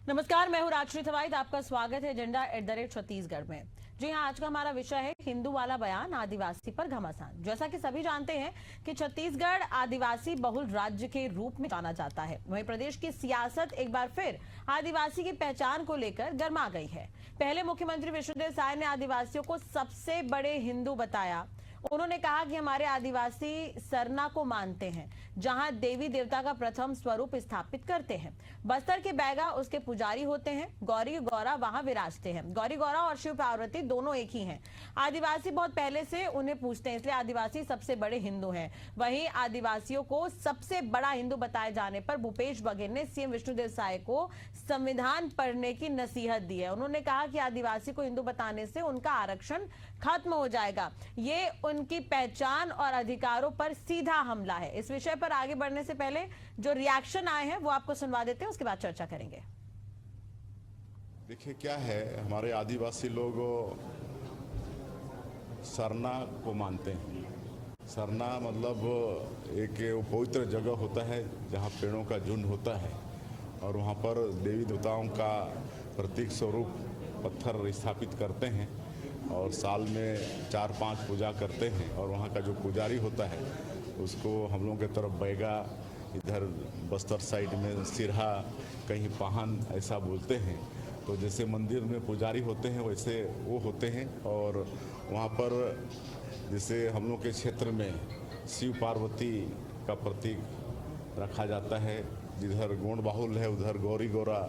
नमस्कार, मैं हूं राजश्री थवाइत। आपका स्वागत है एजेंडा @छत्तीसगढ़ में। जी हां, आज का हमारा विषय है हिंदू वाला बयान, आदिवासी पर घमासान। जैसा कि सभी जानते हैं कि छत्तीसगढ़ आदिवासी बहुल राज्य के रूप में जाना जाता है। वहीं प्रदेश की सियासत एक बार फिर आदिवासी की पहचान को लेकर गर्मा गई है। पहले मुख्यमंत्री विष्णुदेव साय ने आदिवासियों को सबसे बड़े हिंदू बताया। उन्होंने कहा कि हमारे आदिवासी सरना को मानते हैं, जहां देवी देवता का प्रथम स्वरूप स्थापित करते हैं। बस्तर के बैगा उसके पुजारी होते हैं। गौरी गौरा वहां विराजते हैं। गौरी गौरा और शिव पार्वती दोनों एक ही हैं। आदिवासी बहुत पहले से उन्हें पूजते हैं, इसलिए आदिवासी सबसे बड़े हिंदू हैं। वहीं आदिवासियों को सबसे बड़ा हिंदू बताए जाने पर भूपेश बघेल ने सीएम विष्णुदेव साय को संविधान पढ़ने की नसीहत दी है। उन्होंने कहा कि आदिवासी को हिंदू बताने से उनका आरक्षण खत्म हो जाएगा। ये उनकी पहचान और अधिकारों पर सीधा हमला है। इस विषय पर आगे बढ़ने से पहले जो रिएक्शन आए हैं वो आपको सुनवा देते हैं, उसके बाद चर्चा करेंगे। देखिए क्या है, हमारे आदिवासी लोग सरना को मानते हैं। सरना मतलब एक पवित्र जगह होता है जहाँ पेड़ों का झुंड होता है और वहाँ पर देवी देवताओं का प्रतीक स्वरूप पत्थर स्थापित करते हैं और साल में 4-5 पूजा करते हैं। और वहाँ का जो पुजारी होता है उसको हम लोगों के तरफ बैगा, इधर बस्तर साइड में सिरहा, कहीं पाहन ऐसा बोलते हैं। तो जैसे मंदिर में पुजारी होते हैं वैसे वो होते हैं। और वहाँ पर जैसे हम लोग के क्षेत्र में शिव पार्वती का प्रतीक रखा जाता है। जिधर गोंड बाहुल है उधर गौरी गौरा,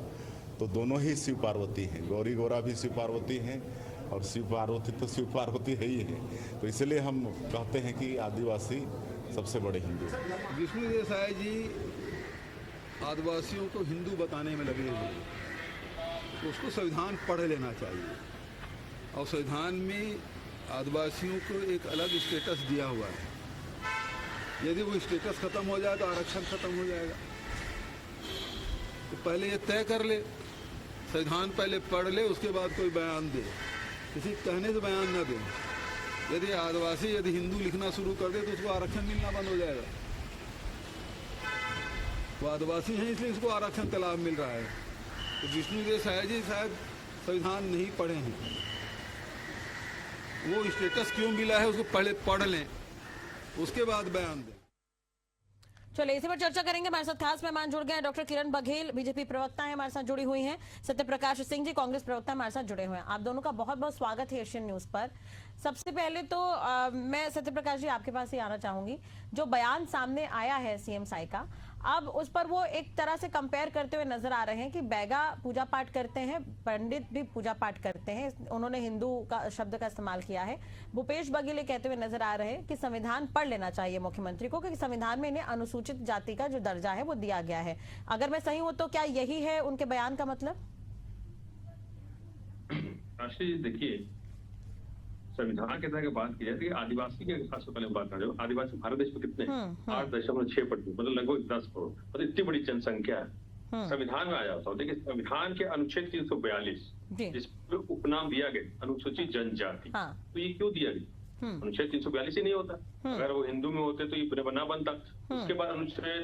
तो दोनों ही शिव पार्वती हैं। गौरी गौरा भी शिव पार्वती हैं और शिव पार्वती तो शिव पार्वती है ही है। तो इसलिए हम कहते हैं कि आदिवासी सबसे बड़े हिंदू। विष्णुदेव साय जी आदिवासियों को हिंदू बताने में लगे हुए, तो उसको संविधान पढ़ लेना चाहिए। और संविधान में आदिवासियों को एक अलग स्टेटस दिया हुआ है। यदि वो स्टेटस खत्म हो जाए तो आरक्षण खत्म हो जाएगा। तो पहले ये तय कर ले, संविधान पहले पढ़ ले, उसके बाद कोई बयान दे। किसी कहने से बयान न दे। यदि आदिवासी यदि हिंदू लिखना शुरू कर दे तो उसको आरक्षण मिलना बंद हो जाएगा। वो आदिवासी हैं इसलिए इसको आरक्षण का लाभ मिल रहा है। तो विष्णुदेव साय जी शायद संविधान नहीं पढ़े हैं। वो स्टेटस क्यों मिला है उसको पहले पढ़ लें, उसके बाद बयान दें। चलिए इसी पर चर्चा करेंगे। हमारे साथ खास मेहमान जुड़ गए हैं। डॉक्टर किरण बघेल बीजेपी प्रवक्ता है, हमारे साथ जुड़ी हुई हैं। सत्यप्रकाश सिंह जी कांग्रेस प्रवक्ता हमारे साथ जुड़े हुए हैं। आप दोनों का बहुत बहुत स्वागत है एशियन न्यूज पर। सबसे पहले तो मैं सत्यप्रकाश जी आपके पास ही आना चाहूंगी। जो बयान सामने आया है सीएम साय का, अब उस पर वो एक तरह से कंपेयर करते हुए नजर आ रहे हैं कि बैगा पूजा पाठ करते हैं, पंडित भी पूजा पाठ करते हैं। उन्होंने हिंदू का शब्द का इस्तेमाल किया है। भूपेश बघेल कहते हुए नजर आ रहे हैं कि संविधान पढ़ लेना चाहिए मुख्यमंत्री को, क्योंकि संविधान में इन्हें अनुसूचित जाति का जो दर्जा है वो दिया गया है। अगर मैं सही हूं तो क्या यही है उनके बयान का मतलब? देखिए, संविधान के तरह बात की जाए तो आदिवासी के खास पहले बात कर रहे हो। आदिवासी भारत देश में कितने 8.6%, मतलब लगभग 10 करोड़, मतलब इतनी बड़ी जनसंख्या है। संविधान में आ जाता है। देखिए, संविधान के अनुच्छेद 342 जिसमें उपनाम दिया गया अनुसूचित जनजाति, तो ये क्यों दिया गया? अनुच्छेद 342 ही नहीं होता। अगर वो हिंदू में होते तो ये बना बनता। उसके बाद अनुच्छेद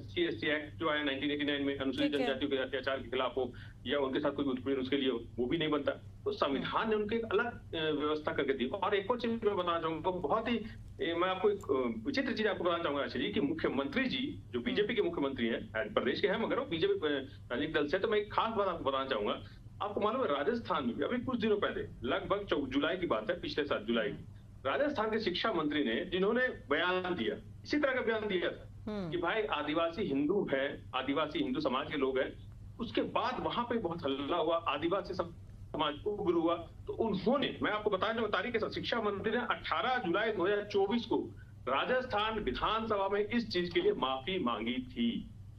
SC/ST एक्ट जो आया 1989 में, अनुसूचित जनजातियों के अत्याचार के खिलाफ हो या उनके साथ कोई उत्पीड़न उसके लिए हो, वो भी नहीं बनता। तो संविधान ने उनकी एक अलग व्यवस्था करके दी। और एक और चीज मैं बताना चाहूंगा, बहुत ही मैं आपको एक विचित्र चीज आपको बताना चाहूंगा जी, कि मुख्यमंत्री जी जो बीजेपी के मुख्यमंत्री हैं, प्रदेश के हैं मगर वो बीजेपी राजनीतिक दल से, तो मैं एक खास बात आपको बताना चाहूंगा। आपको मालूम है राजस्थान में भी अभी कुछ दिनों पहले, लगभग जुलाई की बात है, पिछले साल जुलाई, राजस्थान के शिक्षा मंत्री ने जिन्होंने बयान दिया, इसी तरह का बयान दिया था कि भाई आदिवासी हिंदू है, आदिवासी हिंदू समाज के लोग हैं। उसके बाद वहां पे बहुत हल्ला हुआ, आदिवासी समाज उग्र हुआ। तो उन्होंने, मैं आपको बताना चाहूंगा तारीख के साथ, शिक्षा मंत्री ने 18 जुलाई 2024 को राजस्थान विधानसभा में इस चीज के लिए माफी मांगी थी।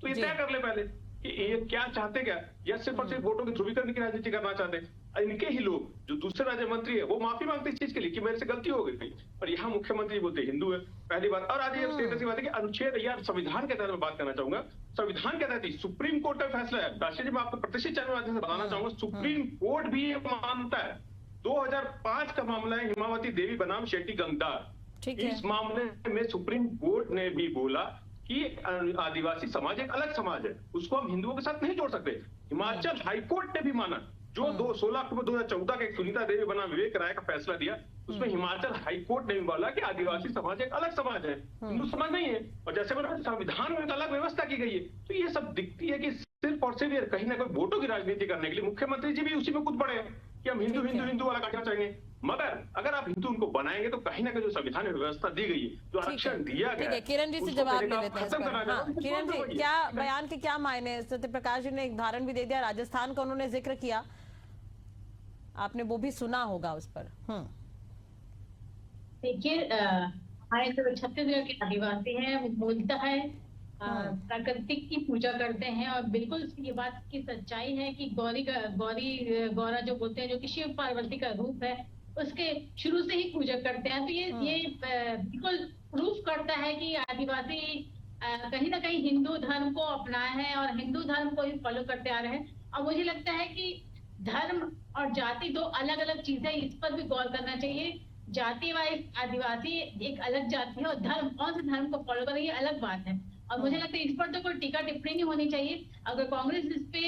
तो ये तय कर ले पहले कि ये क्या चाहते, क्या या सिर्फ और सिर्फ वोटों की ध्रुवीकरण की राजनीति करना चाहते हैं। इनके ही लोग जो दूसरे राज्य मंत्री है वो माफी मांगते इस चीज के लिए कि मेरे से गलती हो गई, और यहाँ मुख्यमंत्री बोलते हिंदू है, पहली बात। और आज ये स्टेटस की बात है कि अनुच्छेद, यार संविधान के तहत मैं बात करना चाहूंगा, संविधान के तहत सुप्रीम कोर्ट का फैसला है। राष्ट्रीय जी मैं आपको प्रतिष्ठित चैनल माध्यम से बताना चाहूंगा, सुप्रीम कोर्ट भी ये मानता है। 2005 का मामला है, हिमावती देवी बनाम शेट्टी गंगदार। इस मामले में सुप्रीम कोर्ट ने भी बोला कि आदिवासी समाज एक अलग समाज है, उसको हम हिंदुओं के साथ नहीं जोड़ सकते। हिमाचल हाईकोर्ट ने भी माना, जो 16 अक्टूबर 2014 का एक सुनीता देवी बना विवेक राय का फैसला दिया, उसमें हिमाचल हाईकोर्ट ने भी बोला कि आदिवासी समाज एक अलग समाज है, हिंदू समाज नहीं है। और जैसे मैंने संविधान में एक अलग व्यवस्था की गई है। तो ये सब दिखती है कि सिर्फ और सिर्फ कहीं ना कोई वोटों की राजनीति करने के लिए मुख्यमंत्री जी भी उसी में कूद पड़े हैं कि हम हिंदू हिंदू हिंदू वाला काटना चाहेंगे। मगर अगर आप हिंदू उनको बनाएंगे तो कहीं ना कहीं जो संविधान में व्यवस्था दी गई है, जो आरक्षण दिया गया है, किरण जी से उसको जवाब पहले ले आप लेते हैं इस खत्म पर। कराना हाँ, है। किरण जी, क्या बयान के क्या मायने हैं? सत्यप्रकाश जी ने एक उदाहरण भी दे दिया, राजस्थान का उन्होंने जिक्र किया, आपने वो भी सुना होगा उस पर। देखिए, हमारे जो छत्तीसगढ़ के आदिवासी हैं वो मूलतः है प्राकृतिक की पूजा करते हैं, और बिल्कुल ये बात की सच्चाई है कि गौरा जो बोलते हैं, जो कि शिव पार्वती का रूप है, उसके शुरू से ही पूजा करते हैं। तो ये बिल्कुल प्रूफ करता है कि आदिवासी कहीं ना कहीं हिंदू धर्म को अपनाए हैं और हिंदू धर्म को ही फॉलो करते आ रहे हैं। और मुझे लगता है कि धर्म और जाति दो अलग अलग चीजें, इस पर भी गौर करना चाहिए। जाति वाइज आदिवासी एक अलग जाति है और धर्म, कौन से धर्म को फॉलो कर रही है, अलग बात है। और मुझे लगता है इस पर तो कोई टीका टिप्पणी नहीं होनी चाहिए। अगर कांग्रेस इस पे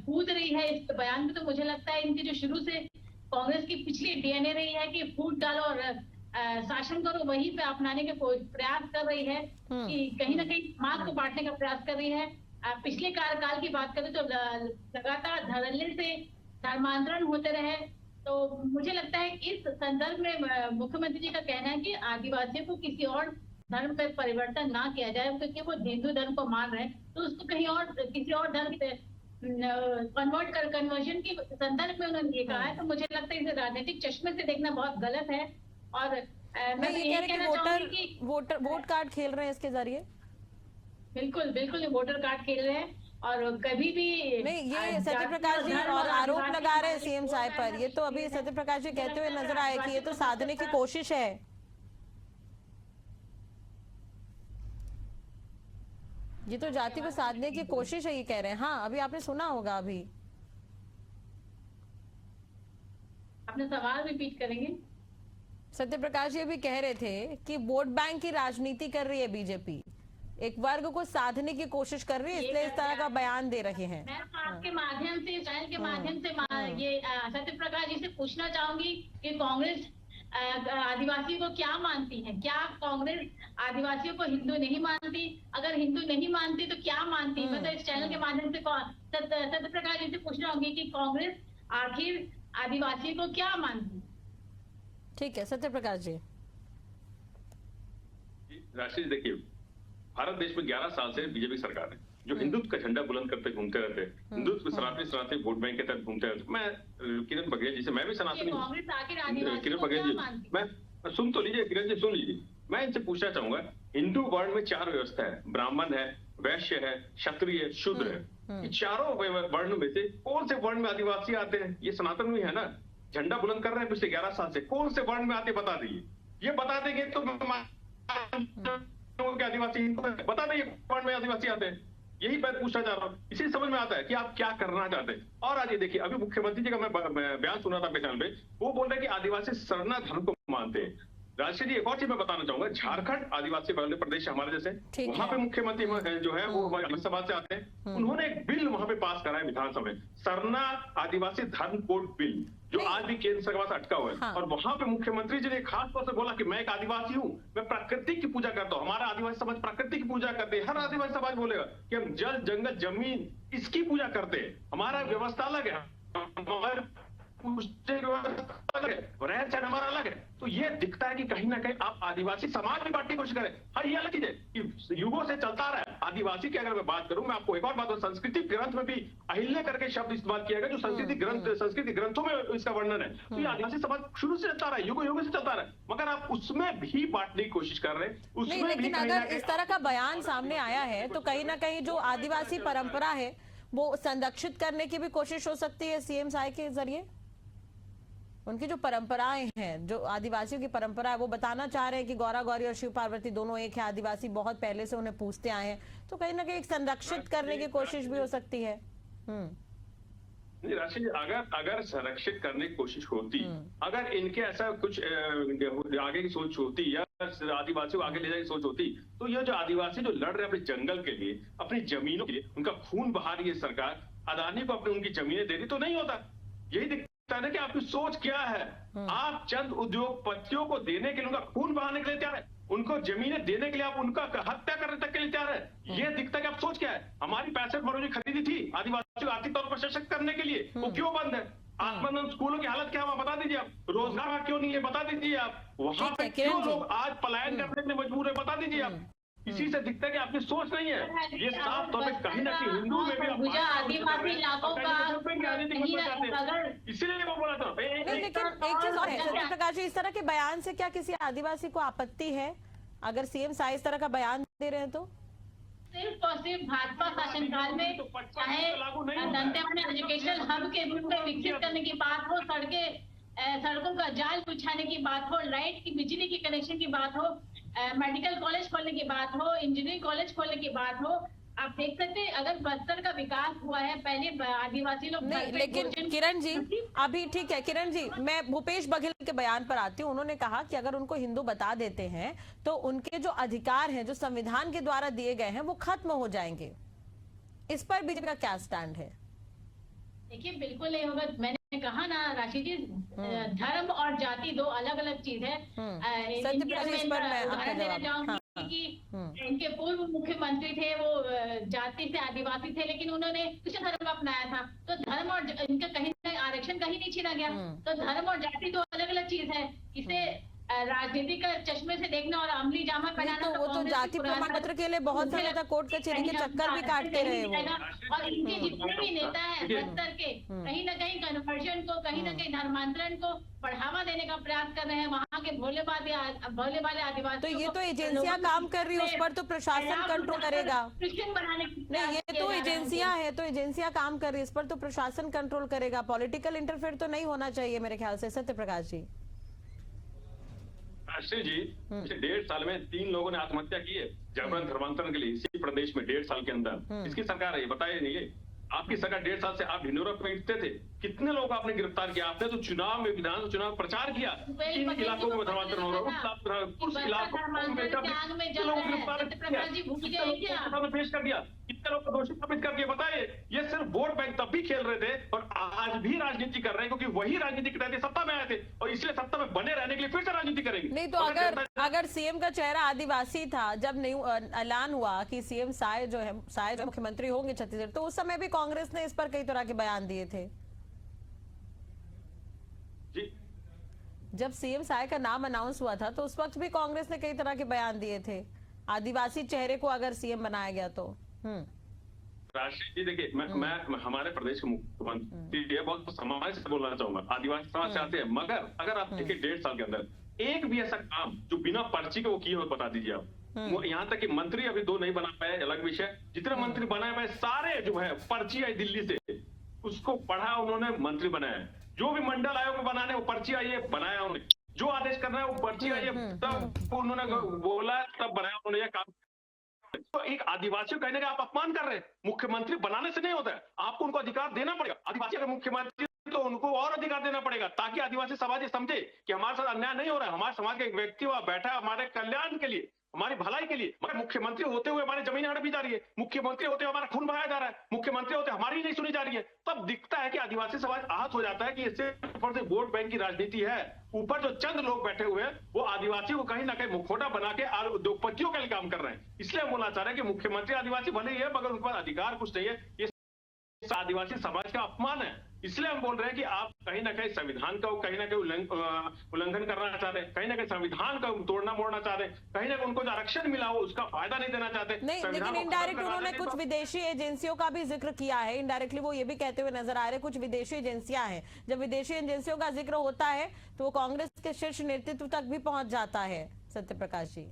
कूद रही है इस बयान में, तो मुझे लगता है इनकी जो शुरू से कांग्रेस की पिछली डीएनए रही है कि फूट डालो और शासन करो, वहीं पे अपनाने के प्रयास कर रही है कि कहीं ना कहीं समाज को बांटने का प्रयास कर रही है। पिछले कार्यकाल की बात करें तो लगातार धड़ल्ले से धर्मांतरण होते रहे। तो मुझे लगता है इस संदर्भ में मुख्यमंत्री जी का कहना है कि आदिवासियों को किसी और धर्म पर परिवर्तन ना किया जाए, क्योंकि वो हिंदू धर्म को मान रहे हैं, तो उसको कहीं और किसी और धर्म पे कन्वर्जन के संदर्भ में उन्होंने ये कहा है। तो मुझे लगता है इसे राजनीतिक चश्मे से देखना बहुत गलत है। और मैं ये कह रहे हैं कि वोट कार्ड खेल रहे हैं इसके जरिए। बिल्कुल बिल्कुल वोटर कार्ड खेल रहे हैं, और कभी भी नहीं, ये सत्यप्रकाश जी और आरोप लगा रहे हैं सीएम साहब पर। ये तो अभी सत्यप्रकाश जी कहते हुए नजर आए कि ये तो साधने की कोशिश है। ये तो जाति को साधने की कोशिश है, ये कह रहे हैं। हाँ, अभी आपने सुना होगा। अभी अपने सवाल रिपीट करेंगे? सत्यप्रकाश जी भी कह रहे थे कि वोट बैंक की राजनीति कर रही है बीजेपी, एक वर्ग को साधने की कोशिश कर रही है, इसलिए इस तरह का बयान दे रहे हैं। मैं आपके माध्यम से, चैनल के माध्यम से ये सत्यप्रकाश जी से पूछना चाहूंगी कि कांग्रेस आदिवासियों को क्या मानती है? क्या कांग्रेस आदिवासियों को हिंदू नहीं मानती? अगर हिंदू नहीं मानती तो क्या मानती? मैं तो इस चैनल के माध्यम से सत्यप्रकाश जी से पूछना होगी कि कांग्रेस आखिर आदिवासियों को क्या मानती? ठीक है सत्यप्रकाश जी। राष्ट्रीय देखिए, भारत देश में 11 साल से बीजेपी सरकार है जो हिंदुत्व का झंडा बुलंद करते घूमते रहते हैं, हिंदुत्व सनातनी वोट बैंक के तहत घूमते रहते। मैं किरण बघेल जी से, मैं भी सनातनी हूँ, किरण बघेल जी, मैं सुन तो लीजिए, किरण जी सुन लीजिए। मैं इनसे पूछना चाहूंगा, हिंदू वर्ण में 4 व्यवस्था है, ब्राह्मण है, वैश्य है, क्षत्रिय, शूद्र है। ये चारों वर्ण में से कौन से वर्ण में आदिवासी आते हैं? ये सनातन में है ना, झंडा बुलंद कर रहे हैं पिछले 11 साल से। कौन से वर्ण में आते बता दीजिए, ये बता देंगे तो आदिवासी बता देंगे वर्ण में आदिवासी आते हैं। यही मैं पूछना चाह रहा हूँ, इसी समझ में आता है कि आप क्या करना चाहते हैं। और आज ये देखिए, अभी मुख्यमंत्री जी का मैं बयान सुना था अपने चैनल पे, वो बोल रहे हैं कि आदिवासी सरना धर्म को मानते हैं। राष्ट्रीय जी, एक और चीज मैं बताना चाहूंगा, झारखंड आदिवासी बहुल प्रदेश हमारे जैसे, वहां पे मुख्यमंत्री जो है वो विधानसभा से आते हैं, उन्होंने एक बिल वहां पे पास करा है विधानसभा में, सरना आदिवासी धर्म कोड बिल, जो आज भी केंद्र सरकार से अटका हुआ है। हाँ। और वहां पे मुख्यमंत्री जी ने खास तौर से बोला कि मैं एक आदिवासी हूँ, मैं प्रकृति की पूजा करता हूँ, हमारा आदिवासी समाज प्रकृति की पूजा करते हैं। हर आदिवासी समाज बोलेगा कि हम जल जंगल जमीन इसकी पूजा करते हैं, हमारा व्यवस्था अलग है, हमारे रहन सहन हमारा अलग है। तो ये दिखता है कि कहीं ना कहीं आप आदिवासी समाज में बांटने की कोशिश करें। हाँ, ये अलग चीज है कि युगों से चलता रहा है। आदिवासी की अगर मैं बात करूं, मैं आपको एक और बात बताऊं, संस्कृति ग्रंथ में भी अहिल्य करके शब्द इस्तेमाल किया गया, जो संस्कृति ग्रंथों में इसका वर्णन है। तो ये आदिवासी समाज शुरू से चलता रहा है, युगों से चलता रहा है, मगर आप उसमें भी बांटने की कोशिश कर रहे हैं। उसमें लेकिन अगर इस तरह का बयान सामने आया है तो कहीं ना कहीं जो आदिवासी परंपरा है वो संरक्षित करने की भी कोशिश हो सकती है सीएम साहब के जरिए। उनकी जो परंपराएं हैं, जो आदिवासियों की परंपरा है, वो बताना चाह रहे हैं कि गौरा गौरी और शिव पार्वती दोनों एक है, आदिवासी बहुत पहले से उन्हें पूछते आए हैं, तो कहीं ना कहीं एक संरक्षित करने की कोशिश भी हो सकती है। नहीं राशि, अगर संरक्षित करने की कोशिश होती, अगर इनके ऐसा कुछ आगे की सोच होती, या आदिवासियों को आगे ले जाने की सोच होती तो ये जो आदिवासी जो लड़ रहे हैं अपने जंगल के लिए, अपनी जमीनों के लिए, उनका खून बहा रही है सरकार, अदानी को अपनी उनकी जमीनें दे दी तो नहीं होता। यही दिखता है ना कि आपकी सोच क्या है। आप चंद उद्योगपतियों को देने के लिए, उनका खून बहाने के लिए तैयार है, उनको जमीनें देने के लिए आप उनका हत्या करने तक के लिए तैयार है। ये दिखता है कि आप सोच क्या है। हमारी 65 करोड़ की खरीदी थी आदिवासियों को आर्थिक तौर पर सशक्त करने के लिए, वो क्यों बंद है? आत्मानंद स्कूलों की हालत क्या है बता दीजिए आप। रोजगार वहां क्यों नहीं है बता दीजिए आप। वहां पे क्यों लोग आज पलायन करने के लिए मजबूर है बता दीजिए आप। इसी से दिखता है कि आपकी सोच नहीं है। ये साफ तौर पे कहीं ना कहीं हिंदू में भी आदिवासी इलाकों का इसीलिए मैं बोला था। लेकिन एक चीज और है सत्यप्रकाश जी, इस तरह के बयान से क्या किसी आदिवासी को आपत्ति है अगर सीएम साय इस तरह का बयान दे रहे हैं तो? सिर्फ और सिर्फ भाजपा शासनकाल में चाहे दंतेवाड़ा एजुकेशनल हब के रूप में विकसित करने की बात हो, सड़कों का जाल बिछाने की बात हो, लाइट की बिजली की कनेक्शन की बात हो, मेडिकल कॉलेज खोलने की बात हो, इंजीनियरिंग कॉलेज खोलने की बात हो, आप देख सकते हैं अगर बस्तर का विकास हुआ है। पहले आदिवासी लोग नहीं, लेकिन किरण जी अभी ठीक है। किरण जी, मैं भूपेश बघेल के बयान पर आती हूँ। उन्होंने कहा कि अगर उनको हिंदू बता देते हैं तो उनके जो अधिकार हैं जो संविधान के द्वारा दिए गए हैं वो खत्म हो जाएंगे। इस पर बीजेपी का क्या स्टैंड है? देखिए बिल्कुल नहीं होगा। मैंने कहा ना राशि जी, धर्म और जाति दो अलग अलग चीज है। उदाहरण देना चाहूंगी कि इनके पूर्व मुख्यमंत्री थे वो जाति से आदिवासी थे, लेकिन उन्होंने कृष्ण धर्म अपनाया था। तो धर्म और इनका कहीं आरक्षण कहीं नहीं छीना गया। तो धर्म और जाति दो अलग अलग चीज है। इसे राजनीति का चश्मे से देखना और अमली जामा पहनाना तो वो तो जाति प्रमाण पत्र के लिए बहुत समय तक कोर्ट कचहरी के चक्कर भी काटते रहे वो। और इनके जितने भी नेता हैं बस्तर के, कहीं ना कहीं कन्वर्जन को, कहीं ना कहीं धर्मांतरण को बढ़ावा देने का प्रयास कर रहे हैं। वहाँ के भोले वाले आदिवासी। तो ये तो एजेंसियां काम कर रही है, उस पर तो प्रशासन कंट्रोल करेगा। क्रिश्चियन बनाने की नहीं, ये तो एजेंसियां है, तो एजेंसियां काम कर रही है, इस पर तो प्रशासन कंट्रोल करेगा। पॉलिटिकल इंटरफेयर तो नहीं होना चाहिए मेरे ख्याल से। सत्यप्रकाश जी। राष्ट्रीय जी, पिछले 1.5 साल में 3 लोगों ने आत्महत्या की है जबरन धर्मांतरण के लिए इसी प्रदेश में 1.5 साल के अंदर। इसकी सरकार है ये बताइए नहीं है। आपकी सरकार 1.5 साल से आप ढिंडोरा पीटते थे, कितने लोग आपने गिरफ्तार किया? आपने तो चुनाव में विधान चुनाव प्रचार किया, किन इलाकों में धर्मांतरण हो रहा है उस इलाकों में गिरफ्तार पेश कर दिया, कितने लोग दोषी साबित कर दिया बताइए। ये सिर्फ वोट बैंक तब भी खेल रहे थे और आज भी राजनीति कर रहे हैं, क्योंकि वही राजनीति के तहत सत्ता में आए थे और इसलिए सत्ता में बने रहने के लिए फिर से राजनीति करेंगे। नहीं तो अगर सीएम का चेहरा आदिवासी था, जब ऐलान हुआ कि सीएम साय जो मुख्यमंत्री होंगे छत्तीसगढ़, तो उस समय भी कांग्रेस ने इस पर कई तरह के बयान दिए थे जी। जब सीएम साय का नाम अनाउंस हुआ था तो उस वक्त भी कांग्रेस ने कई तरह के बयान दिए थे आदिवासी चेहरे को अगर सीएम बनाया गया तो। राष्ट्रीय जी देखिए, मैं हमारे प्रदेश के मुख्यमंत्री बहुत समाज से बोलना चाहूंगा, आदिवासी समाज से आते हैं, मगर अगर आप देखिए 1.5 साल के अंदर एक भी ऐसा काम जो बिना पर्ची के वो किए हो बता दीजिए आप। वो यहाँ तक कि मंत्री अभी 2 नहीं बना पाए, अलग विषय। जितने मंत्री बनाए पाए सारे जो है पर्ची आई दिल्ली से, उसको पढ़ा उन्होंने, मंत्री बनाया। जो भी मंडल आयोग बनाने वो पर्ची आई है, बनाया उन्होंने। जो आदेश करना है वो पर्ची आई है, तब उन्होंने बोला, तब बनाया उन्होंने ये काम। तो एक आदिवासी को कहने का आप अपमान कर रहे हैं। मुख्यमंत्री बनाने से नहीं होता है, आपको उनको अधिकार देना पड़ेगा। आदिवासी अगर मुख्यमंत्री तो उनको और अधिकार देना पड़ेगा, ताकि आदिवासी समाज ये समझे कि हमारे साथ अन्याय नहीं हो रहा है। हमारे समाज का एक व्यक्ति वहां बैठा है हमारे कल्याण के लिए, हमारी भलाई के लिए, मगर मुख्यमंत्री होते हुए हमारी जमीन हड़पी जा रही है, मुख्यमंत्री होते हुए हमारा खून बहाया जा रहा है, मुख्यमंत्री होते हमारी नहीं सुनी जा रही है। तब दिखता है कि आदिवासी समाज आहत हो जाता है कि इससे ऊपर से वोट बैंक की राजनीति है। ऊपर जो चंद लोग बैठे हुए हैं वो आदिवासी को कहीं ना कहीं मुखौटा बना के उद्योगपतियों के लिए काम कर रहे हैं। इसलिए बोलना चाह रहे हैं कि मुख्यमंत्री आदिवासी भले ही है, मगर उनके पास अधिकार कुछ नहीं है। ये आदिवासी समाज का अपमान है। इसलिए हम बोल रहे हैं कि आप कहीं ना कहीं संविधान का कहीं ना कहीं उल्लंघन करना चाहते हैं, कहीं ना कहीं संविधान का तोड़ना मोड़ना चाहते हैं, कहीं ना कहीं उनको जो आरक्षण मिला हो उसका फायदा नहीं देना चाहते। नहीं, लेकिन इनडायरेक्ट उन्होंने कुछ विदेशी एजेंसियों का भी जिक्र किया है। इनडायरेक्टली वो ये भी कहते हुए नजर आ रहे हैं कुछ विदेशी एजेंसियां हैं। जब विदेशी एजेंसियों का जिक्र होता है तो वो कांग्रेस के शीर्ष नेतृत्व तक भी पहुंच जाता है। सत्यप्रकाश जी,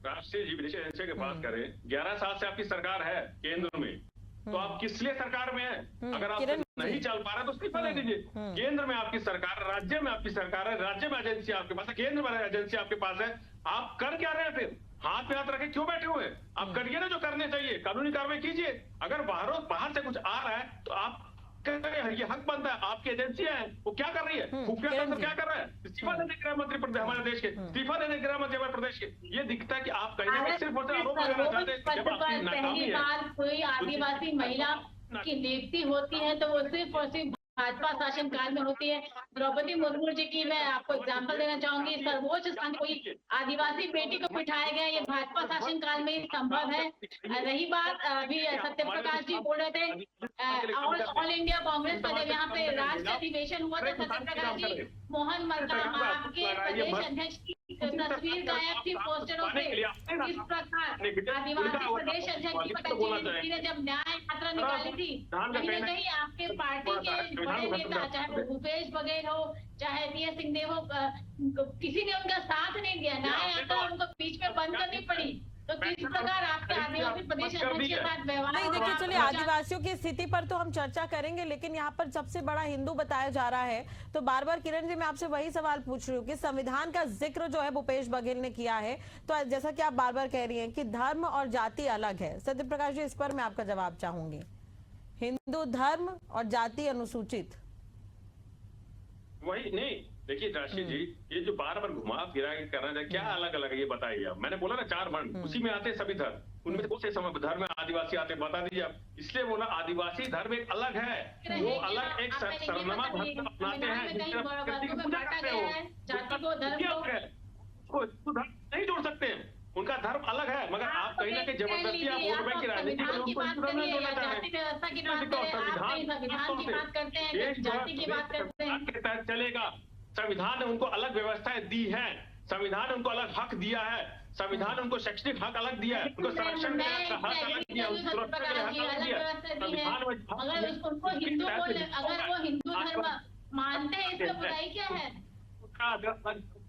राष्ट्रीय जी विदेशी एजेंसियों की बात करें, 11 साल से आपकी सरकार है केंद्र में, तो आप किस लिए सरकार में है? अगर आप नहीं चल पा रहे तो इस्तीफा दे दीजिए। केंद्र में आपकी सरकार है, राज्य में आपकी सरकार है, राज्य में एजेंसी आपके पास है, केंद्र में एजेंसी आपके पास है। आप कर क्या रहे हैं? फिर हाथ पे हाथ रखे क्यों बैठे हुए? आप करिए ना जो करने चाहिए, कानूनी कार्रवाई कीजिए। अगर बाहर से कुछ आ रहा है तो आप ये हक बनता है। आपकी एजेंसियां हैं, वो क्या कर रही है? खुफिया तंत्र क्या कर रहा है? इस्तीफा देने गृह मंत्री हमारे देश के, इस्तीफा देने गृह मंत्री हमारे प्रदेश के। ये दिखता है कि आप कहीं ना कहीं सिर्फ और सिर्फ आरोप लगाना चाहते हैं। जब आपकी नाकामी पहली है, बार कोई आदिवासी महिला की नियुक्ति होती है तो वो सिर्फ और सिर्फ भाजपा शासन काल में होती है। द्रौपदी मुर्मू जी की मैं आपको एग्जाम्पल देना चाहूंगी। सर्वोच्च स्थान कोई आदिवासी बेटी को बिठाया गया, ये भाजपा शासन काल में ही संभव है। रही बात अभी सत्य प्रकाश जी बोल रहे थे ऑल इंडिया कांग्रेस का जब यहाँ पे राष्ट्रीय अधिवेशन हुआ था, सत्य प्रकाश जी मोहन मरकाम आपके प्रदेश अध्यक्ष की तस्वीर गायब थी पोस्टरों पे। इस प्रकार आदिवासी प्रदेश अध्यक्ष जी ने जब न्याय यात्रा निकाली थी, कहीं न कहीं आपके पार्टी के बड़े नेता, चाहे वो भूपेश बघेल हो चाहे वीएस सिंहदेव हो, किसी ने उनका साथ नहीं दिया। न्याय यात्रा उनको बीच में बंद करनी पड़ी। तो किस प्रकार आपके आदिवासी प्रदेश अध्यक्ष के साथ व्यवहार? नहीं देखिए, चलिए आदिवासियों की स्थिति पर तो हम चर्चा करेंगे, लेकिन यहाँ पर सबसे बड़ा हिंदू बताया जा रहा है। तो बार बार किरण जी मैं आपसे वही सवाल पूछ रही हूँ कि संविधान का जिक्र जो है भूपेश बघेल ने किया है, तो जैसा कि आप बार बार कह रही हैं कि धर्म और जाति अलग है। सत्य प्रकाश जी, इस पर मैं आपका जवाब चाहूंगी। हिंदू धर्म और जाति अनुसूचित, वही नहीं। देखिए राशि जी, ये जो बार बार घुमा फिरा के करना है, क्या अलग अलग है ये बताइए आप। मैंने बोला ना 4 वर्ण, उसी में आते हैं सभी धर्म। उनमें से कौन से समय धर्म में आदिवासी आते बता दीजिए आप। इसलिए बोला आदिवासी धर्म एक अलग है, वो अलग एक सरनामा धर्म अपनाते हैं, जिससे प्रकृति की पूजा करते हो। नहीं जोड़ सकते हैं, उनका धर्म अलग है। मगर आप कहीं ना कहीं जबरदस्ती आप वोट बैंक की राजनीति में उनको जोड़ना चाहते हैं। के तहत चलेगा। संविधान ने उनको अलग व्यवस्थाएं दी है, संविधान ने उनको अलग हक दिया है, संविधान ने उनको शैक्षणिक हक अलग दिया है, उनको संरक्षण का हक अलग दिया है, सुरक्षा के हक अलग दिया है। संविधान में अगर वो हिंदू धर्म मानते हैं, इसमें बुराई क्या है?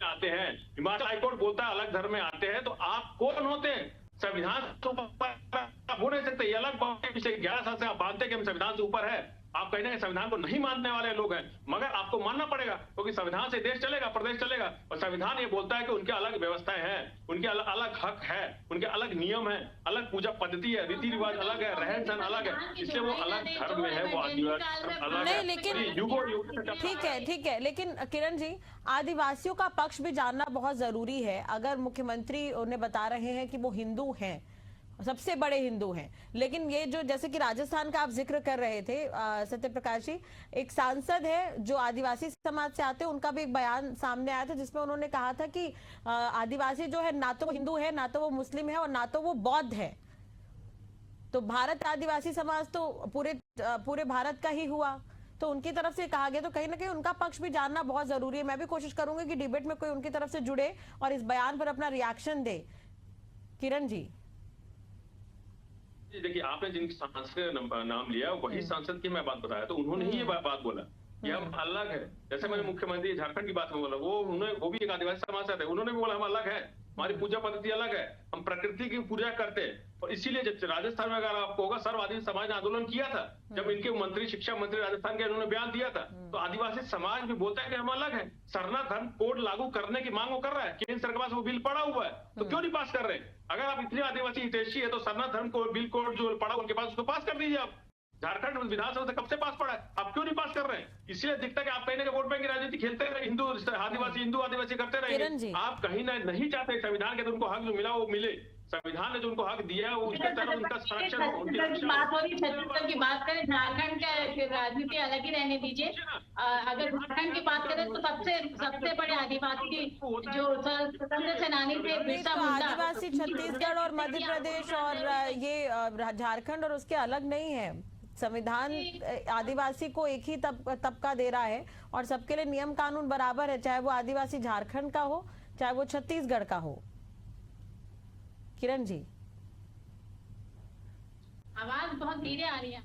आते हैं, हिमाचल हाईकोर्ट बोलता है अलग धर्म में आते हैं, तो आप कौन होते हैं? संविधान तो हो नहीं सकते। ये अलग बात है, पिछले 11 साल से आप मानते हैं कि हम संविधान से ऊपर है। आप कहीं ना कहीं संविधान को नहीं मानने वाले लोग हैं, मगर आपको मानना पड़ेगा, क्योंकि संविधान से देश चलेगा, प्रदेश चलेगा। और संविधान ये बोलता है कि उनके अलग व्यवस्थाएं हैं, उनके अलग हक है, उनके अलग नियम है, अलग पूजा पद्धति है, रीति रिवाज अलग है, रहन सहन अलग है। इसलिए वो अलग धर्म में है, वो आदिवासी अलग नहीं है। लेकिन ठीक है, लेकिन किरण जी, आदिवासियों का पक्ष भी जानना बहुत जरूरी है। अगर मुख्यमंत्री उन्हें बता रहे हैं कि वो हिंदू हैं, सबसे बड़े हिंदू हैं, लेकिन ये जो जैसे कि राजस्थान का आप जिक्र कर रहे थे सत्य प्रकाश जी, एक सांसद है जो आदिवासी समाज से आते हैं, उनका भी एक बयान सामने आया था जिसमें उन्होंने कहा था कि आदिवासी जो है ना तो वो हिंदू है, ना तो वो मुस्लिम है और ना तो वो बौद्ध है। तो भारत आदिवासी समाज तो पूरे भारत का ही हुआ। तो उनकी तरफ से कहा गया, तो कहीं ना कहीं उनका पक्ष भी जानना बहुत जरूरी है। मैं भी कोशिश करूंगी कि डिबेट में कोई उनकी तरफ से जुड़े और इस बयान पर अपना रिएक्शन दे। किरण जी, देखिए आपने जिन सांसद का नाम लिया वही सांसद की मैं बात बताया, तो उन्होंने ही ये बात बोला कि हम अलग है। जैसे मैंने मुख्यमंत्री झारखंड की बात में बोला, वो भी एक आदिवासी समाज से थे, उन्होंने भी बोला हम अलग है, हमारी पूजा पद्धति अलग है, हम प्रकृति की पूजा करते हैं। और इसीलिए जब राजस्थान में अगर आपको होगा, सर्व आदिवासी समाज ने आंदोलन किया था, जब इनके मंत्री शिक्षा मंत्री राजस्थान के उन्होंने बयान दिया था, तो आदिवासी समाज भी बोलता है कि हम अलग है। सरना धर्म कोड लागू करने की मांग वो कर रहा है, केंद्र सरकार के पास वो बिल पड़ा हुआ है, तो क्यों नहीं पास कर रहे? अगर आप इतने आदिवासी हितैषी है तो सरना धर्म को बिल कोड जो पड़ा उनके पास, उसको पास कर दीजिए। आप झारखंड विधानसभा से कब से पास पड़ा है, आप क्यों नहीं पास कर रहे हैं? इसलिए दिखता है कि आप कहीं ना कहीं वोट बैंक की राजनीति खेलते रहे, हिंदू आदिवासी करते रहे। आप कहीं ना नहीं चाहते संविधान के तो उनको हक जो मिला वो मिले। संविधान ने जो उनको हक दिया है वो उसके तरह उनका संरक्षण हो, उनकी छत्तीसगढ़ की बात करें, झारखंड का राजनीति अलग ही रहने दीजिए। अगर झारखंड की बात करें तो सबसे बड़े आदिवासी जो स्वतंत्र सेनानी थे बिरसा मुंडा। आदिवासी छत्तीसगढ़ और मध्य प्रदेश और ये झारखंड और उसके अलग नहीं है। संविधान आदिवासी को एक ही तबका दे रहा है और सबके लिए नियम कानून बराबर है, चाहे वो आदिवासी झारखंड का हो चाहे वो छत्तीसगढ़ का हो। किरण जी, आवाज बहुत धीरे आ रही है।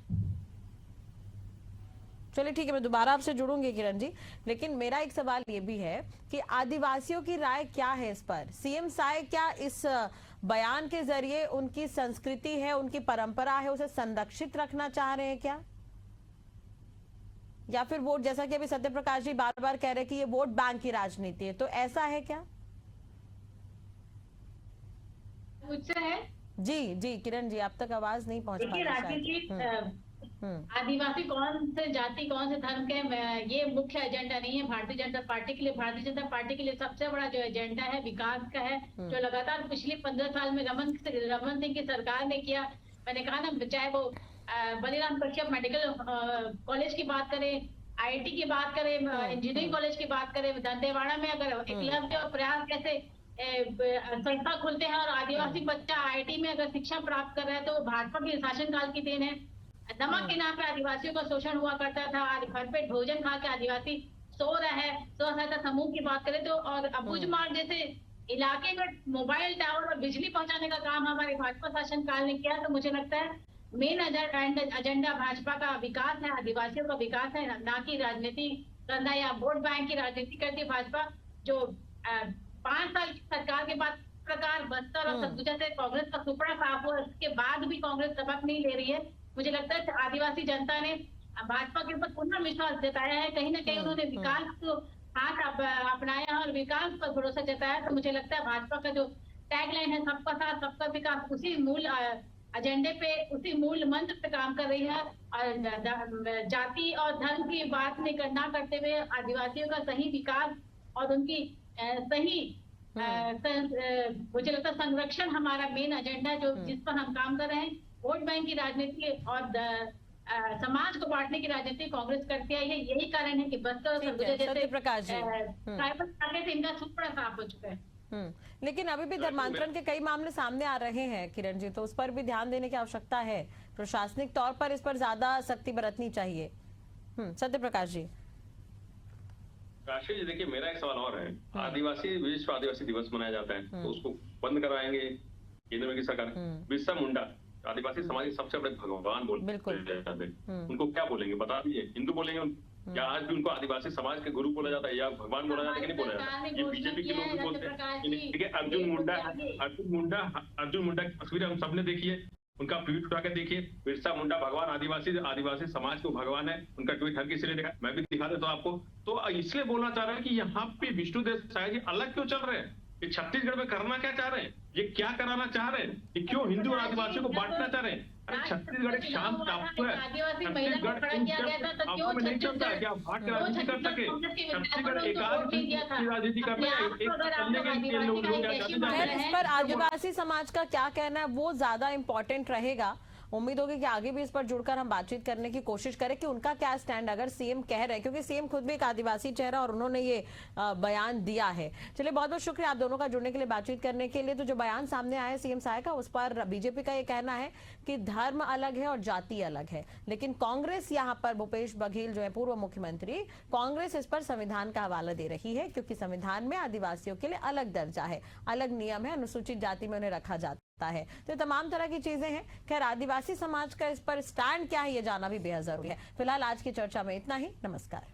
चलिए ठीक है, मैं दोबारा आपसे जुड़ूंगी किरण जी, लेकिन मेरा एक सवाल ये भी है कि आदिवासियों की राय क्या है इस पर? सीएम साय क्या इस बयान के जरिए उनकी संस्कृति है, उनकी परंपरा है, उसे संरक्षित रखना चाह रहे हैं क्या? या फिर वोट, जैसा कि अभी सत्य प्रकाश जी बार बार कह रहे हैं कि ये वोट बैंक की राजनीति है, तो ऐसा है क्या? मुझसे है जी किरण जी, आप तक आवाज नहीं पहुंच पा रही। राजीव जी, आदिवासी कौन से जाति कौन से धर्म के ये मुख्य एजेंडा नहीं है भारतीय जनता पार्टी के लिए। भारतीय जनता पार्टी के लिए सबसे बड़ा जो एजेंडा है विकास का है, जो लगातार पिछले 15 साल में रमन सिंह की सरकार ने किया। मैंने कहा ना, चाहे वो बलिराम कश्यप मेडिकल कॉलेज की बात करें, IIT की बात करें, इंजीनियरिंग कॉलेज की बात करें, दंतेवाड़ा में अगर एकलव्य और प्रयास जैसे संस्था खुलते हैं और आदिवासी बच्चा IIT में अगर शिक्षा प्राप्त कर रहा है तो वो भाजपा के शासनकाल की देन है। नमक के नाम पे आदिवासियों का शोषण हुआ करता था, आज भरपेट भोजन खा के आदिवासी सो रहा है। स्व सहायता समूह की बात करें तो, और अबूझमाड़ जैसे इलाके में मोबाइल टावर और बिजली पहुंचाने का काम हमारे भाजपा शासनकाल ने किया। तो मुझे लगता है मेन एजेंडा भाजपा का विकास है, आदिवासियों का विकास है, ना कि राजनीति करना या वोट बैंक की राजनीति करती है भाजपा। जो 5 साल की सरकार के बाद प्रकार बस्तर और सरगुजा से कांग्रेस का सुपड़ा साफ हुआ, इसके बाद भी कांग्रेस सबक नहीं ले रही है। मुझे लगता है आदिवासी जनता ने भाजपा के ऊपर पूर्ण विश्वास जताया है, कहीं ना कहीं उन्होंने विकास को हाथ अपनाया और विकास पर भरोसा जताया। तो मुझे लगता है भाजपा का जो टैगलाइन है सबका साथ सबका विकास, उसी मूल एजेंडे पे, उसी मूल मंत्र पे काम कर रही है। और जाति और धर्म की बात ना करते हुए आदिवासियों का सही विकास और उनकी सही मुझे लगता है संरक्षण हमारा मेन एजेंडा है, जो जिस पर हम काम कर रहे हैं। वोट बैंक की राजनीति और समाज को बांटने की राजनीति कांग्रेस करती है। यही कारण है कि बस्तर और सरगुजा जैसे ट्राइबल इलाके से इनका सुपड़ा साफ हो चुका है। लेकिन अभी भी धर्मांतरण के कई मामले सामने आ रहे हैं किरण जी, तो उस पर भी ध्यान देने की आवश्यकता है। प्रशासनिक तौर पर इस पर ज्यादा सख्ती बरतनी चाहिए। सत्य प्रकाश जी। राशि जी, देखिए मेरा एक सवाल और है। आदिवासी विश्व आदिवासी दिवस मनाया जाता है, तो उसको बंद करवाएंगे केंद्र में की सरकार। बिरसा मुंडा आदिवासी समाज के सबसे बड़े भगवान बोलते हैं, उनको क्या बोलेंगे बता दीजिए? हिंदू बोलेंगे या आज भी उनको आदिवासी समाज के गुरु बोला जाता है या भगवान बोला जाता है कि नहीं बोला जाता? ये बीजेपी के लोग भी बोलते हैं। ठीक है, अर्जुन मुंडा की तस्वीर हम सबने देखी है, उनका ट्वीट उठा के देखिए। बिरसा मुंडा भगवान, आदिवासी समाज को भगवान है, उनका ट्वीट हर किसी ने देखा। मैं भी दिखा देता हूँ आपको। तो इसलिए बोलना चाह रहे हैं कि यहाँ पे विष्णुदेव साय जी अलग क्यों चल रहे हैं? ये छत्तीसगढ़ में करना क्या चाह रहे हैं? ये क्या कराना चाह रहे हैं? ये क्यों हिंदू और आदिवासियों को बांटना चाह रहे हैं? अरे छत्तीसगढ़ एक शांत टापू है। छत्तीसगढ़ आपको में नहीं चलता है कि आप बांट के राजनीति कर सके? छत्तीसगढ़ एकाध की राजनीति करना है, एक लोग इस पर आदिवासी समाज का क्या कहना है वो ज्यादा इम्पोर्टेंट रहेगा। उम्मीद होगी कि आगे भी इस पर जुड़कर हम बातचीत करने की कोशिश करें कि उनका क्या स्टैंड, अगर सीएम कह रहे हैं, क्योंकि सीएम खुद भी एक आदिवासी चेहरा और उन्होंने ये बयान दिया है। चलिए, बहुत बहुत शुक्रिया आप दोनों का जुड़ने के लिए, बातचीत करने के लिए। तो जो बयान सामने आया है सीएम साय का, उस पर बीजेपी का ये कहना है कि धर्म अलग है और जाति अलग है, लेकिन कांग्रेस यहाँ पर भूपेश बघेल जो है पूर्व मुख्यमंत्री, कांग्रेस इस पर संविधान का हवाला दे रही है, क्योंकि संविधान में आदिवासियों के लिए अलग दर्जा है, अलग नियम है, अनुसूचित जाति में उन्हें रखा जाता है। तो तमाम तरह की चीजें हैं। खैर, आदिवासी समाज का इस पर स्टैंड क्या है ये जानना भी बेहद जरूरी है। फिलहाल आज की चर्चा में इतना ही। नमस्कार।